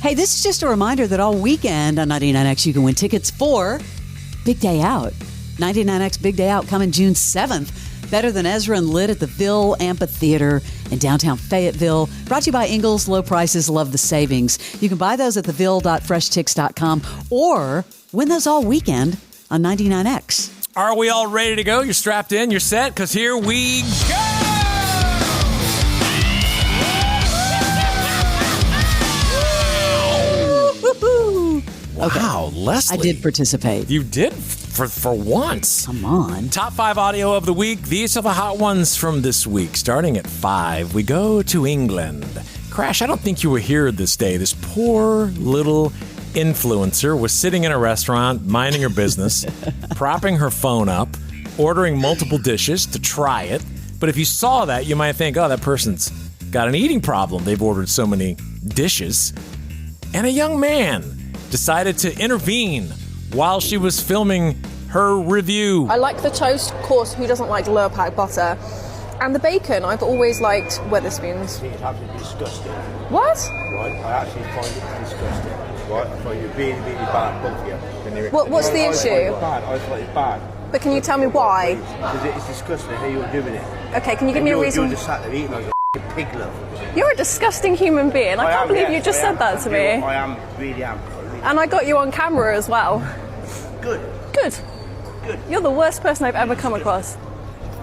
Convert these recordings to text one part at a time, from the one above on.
Hey, this is just a reminder that all weekend on 99X you can win tickets for Big Day Out. 99X Big Day Out coming June 7th. Better Than Ezra and Lit at the Ville Amphitheater in downtown Fayetteville. Brought to you by Ingles. Low prices, love the savings. You can buy those at theville.freshticks.com or win those all weekend on 99X. Are we all ready to go? You're strapped in, you're set? Because here we go! Okay. Wow, Leslie. I did participate. You did for once. Come on. Top 5 audio of the week. These are the hot ones from this week. Starting at 5, we go to England. Crash, I don't think you were here this day. This poor little influencer was sitting in a restaurant, minding her business, propping her phone up, ordering multiple dishes to try it. But if you saw that, you might think, oh, that person's got an eating problem. They've ordered so many dishes. And a young man decided to intervene while she was filming her review. I like the toast, of course, who doesn't like Lurpak butter? And the bacon, I've always liked Wetherspoons. It's absolutely disgusting. What? Right, I actually find it disgusting. Right, I find it really, really bad, both of you. What's the issue? I find it bad. But can you tell me why? Because it's disgusting how you're doing it. Okay, can you give me a reason? You're just sat there eating like a pig, love. You're a disgusting human being. I can't believe you just said that to me. I am, really am. And I got you on camera as well. Good. Good. Good. You're the worst person I've ever come across.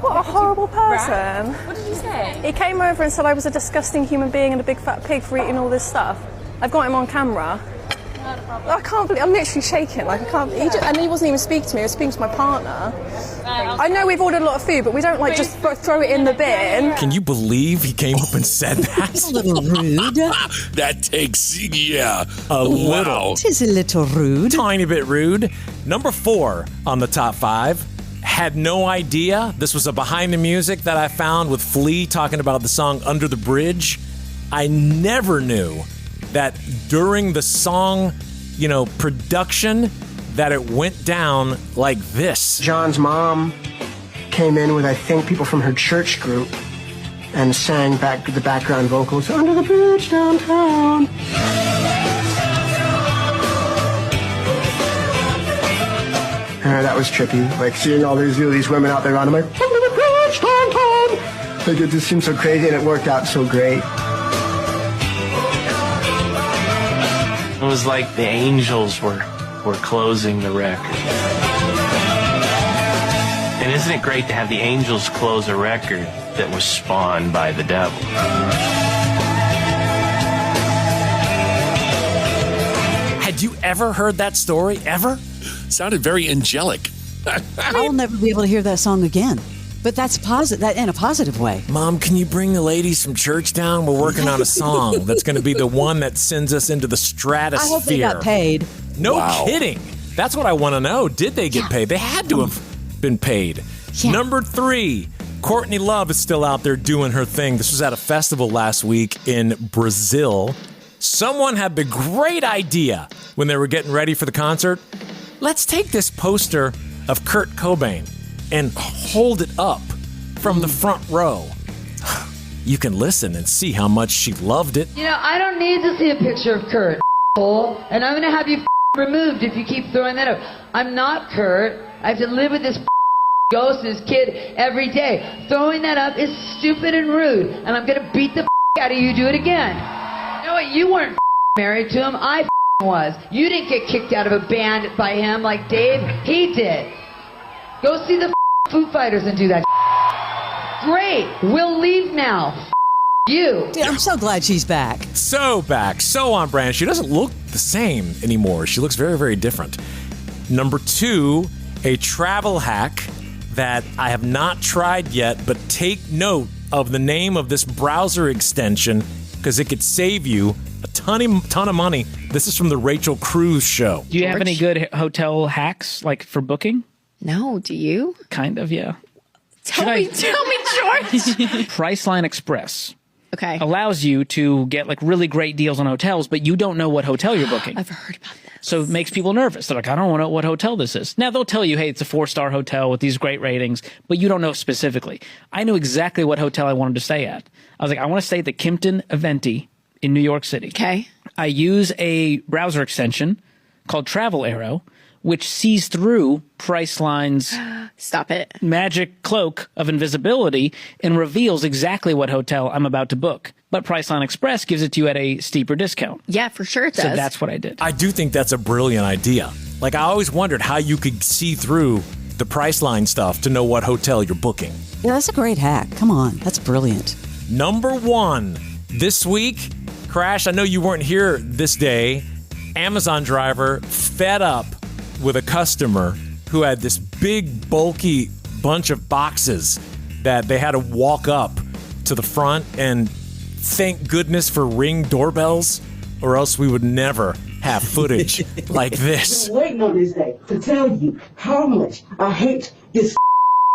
What a horrible person. What did you say? He came over and said I was a disgusting human being and a big fat pig for eating all this stuff. I've got him on camera. I can't believe, I'm literally shaking. Like, I can't, and he wasn't even speaking to me, he was speaking to my partner. I know we've ordered a lot of food, but we don't like just throw it in the bin. Can you believe he came up and said that? It's a little rude. That takes, a little. It is a little rude. Tiny bit rude. Number 4 on the top 5. Had no idea. This was a behind the music that I found with Flea talking about the song Under the Bridge. I never knew that during the song, production, that it went down like this. John's mom came in with, I think, people from her church group and sang back the background vocals, Under the Bridge downtown. That was trippy, like seeing all these women out there on, I'm like, Under the Bridge downtown. Like, it just seemed so crazy and it worked out so great. It was like the angels were closing the record. And isn't it great to have the angels close a record that was spawned by the devil? Had you ever heard that story? Ever? Sounded very angelic. I will never be able to hear that song again. But that's that in a positive way. Mom, can you bring the ladies from church down? We're working on a song that's going to be the one that sends us into the stratosphere. I hope they got paid. No kidding. That's what I want to know. Did they get paid? They had to have been paid. Yeah. Number 3, Courtney Love is still out there doing her thing. This was at a festival last week in Brazil. Someone had the great idea when they were getting ready for the concert. Let's take this poster of Kurt Cobain and hold it up from the front row. You can listen and see how much she loved it. I don't need to see a picture of Kurt, and I'm going to have you removed if you keep throwing that up. I'm not Kurt. I have to live with this ghost, this kid, every day. Throwing that up is stupid and rude, and I'm going to beat the out of you. Do it again. You know what? You weren't married to him. I was. You didn't get kicked out of a band by him like Dave. He did. Go see the Foo Fighters and do that. Great. We'll leave now. You. Dude, I'm so glad she's back. So back. So on brand. She doesn't look the same anymore. She looks very, very different. Number 2, a travel hack that I have not tried yet, but take note of the name of this browser extension because it could save you a ton of money. This is from the Rachel Cruz show. Do you have any good hotel hacks, like for booking? No, do you? Kind of, yeah. Tell me, George. Priceline Express. Okay. Allows you to get like really great deals on hotels, but you don't know what hotel you're booking. I've heard about this. So it makes people nervous. They're like, I don't know what hotel this is. Now they'll tell you, hey, it's a 4-star hotel with these great ratings, but you don't know specifically. I knew exactly what hotel I wanted to stay at. I was like, I want to stay at the Kimpton Aventi in New York City. Okay. I use a browser extension called Travel Arrow, which sees through Priceline's Stop it. magic cloak of invisibility and reveals exactly what hotel I'm about to book. But Priceline Express gives it to you at a steeper discount. Yeah, for sure it does. So that's what I did. I do think that's a brilliant idea. Like, I always wondered how you could see through the Priceline stuff to know what hotel you're booking. Yeah, that's a great hack. Come on. That's brilliant. Number 1 this week, Crash, I know you weren't here this day. Amazon driver fed up with a customer who had this big, bulky bunch of boxes that they had to walk up to the front, and thank goodness for Ring doorbells, or else we would never have footage like this. I'm waiting on this day to tell you how much I hate this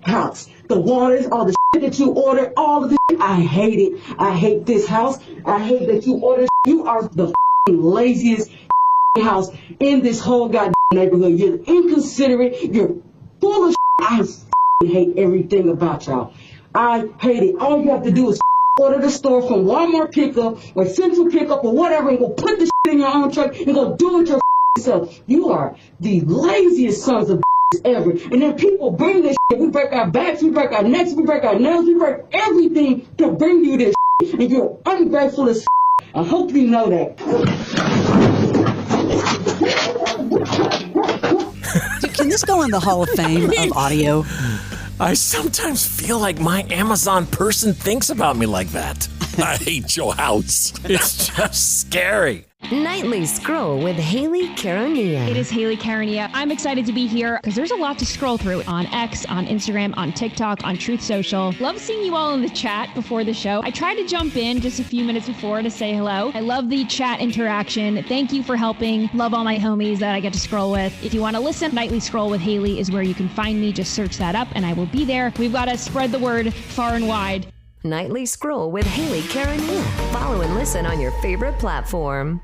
house. The waters, all the that you order, all of this, I hate it. I hate this house. I hate that you order. You are the laziest house in this whole goddamn neighborhood. You're inconsiderate. You're full of I hate everything about y'all. I hate it. All you have to do is order the store from Walmart pickup or Central pickup or whatever, and go put the in your own truck and go do it yourself. You are the laziest sons of ever. And then people bring this shit. We break our backs, we break our necks, we break our nails, we break everything to bring you this shit. And you're ungrateful as I hope you know that. Can this go in the Hall of Fame of audio? I sometimes feel like my Amazon person thinks about me like that. I hate your house. It's just scary. Nightly Scroll with Haley Carania. It is Haley Carania. I'm excited to be here because there's a lot to scroll through on X, on Instagram, on TikTok, on Truth Social. Love seeing you all in the chat before the show. I tried to jump in just a few minutes before to say hello. I love the chat interaction. Thank you for helping. Love all my homies that I get to scroll with. If you want to listen, Nightly Scroll with Haley is where you can find me. Just search that up and I will be there. We've got to spread the word far and wide. Nightly Scroll with Haley Carania. Follow and listen on your favorite platform.